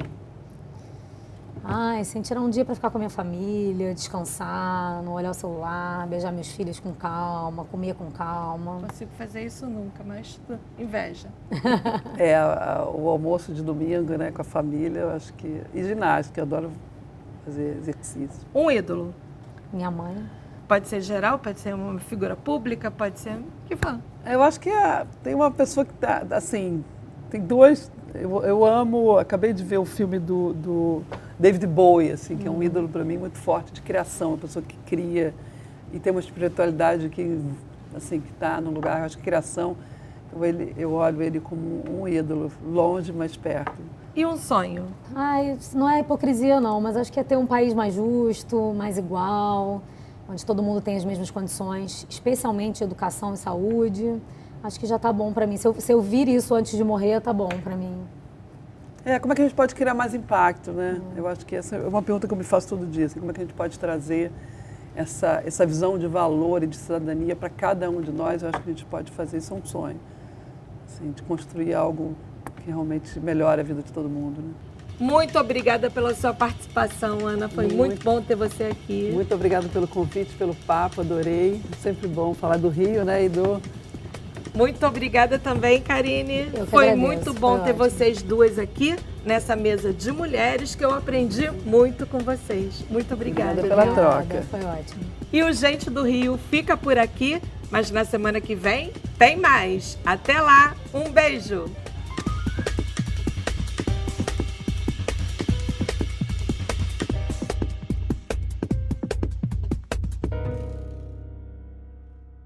Sem tirar um dia para ficar com a minha família, descansar, não olhar o celular, beijar meus filhos com calma, comer com calma. Não consigo fazer isso nunca, mas inveja. O almoço de domingo, né, com a família, eu acho que... E ginástica, eu adoro fazer exercício. Um ídolo? Minha mãe. Pode ser geral, pode ser uma figura pública, pode ser... O que fala? Eu acho que tem uma pessoa que tá, assim, tem duas... Eu amo, acabei de ver o filme do David Bowie, assim, que é um ídolo para mim muito forte de criação, uma pessoa que cria e tem uma espiritualidade que está no lugar, eu acho que criação, então eu olho ele como um ídolo, longe, mas perto. E um sonho? Isso não é hipocrisia não, mas acho que é ter um país mais justo, mais igual, onde todo mundo tem as mesmas condições, especialmente educação e saúde. Acho que já está bom para mim. Se eu vir isso antes de morrer, está bom para mim. Como é que a gente pode criar mais impacto, né? Eu acho que essa é uma pergunta que eu me faço todo dia. Assim, como é que a gente pode trazer essa visão de valor e de cidadania para cada um de nós? Eu acho que a gente pode fazer isso, é um sonho. Assim, de construir algo que realmente melhore a vida de todo mundo, né? Muito obrigada pela sua participação, Ana. Foi muito bom ter você aqui. Muito obrigada pelo convite, pelo papo, adorei. Sempre bom falar do Rio, né? Muito obrigada também, Karine. Foi agradeço, muito bom ter vocês duas aqui nessa mesa de mulheres, que eu aprendi muito com vocês. Muito obrigada. Obrigada pela troca. Foi ótimo. E o Gente do Rio fica por aqui, mas na semana que vem tem mais. Até lá, um beijo!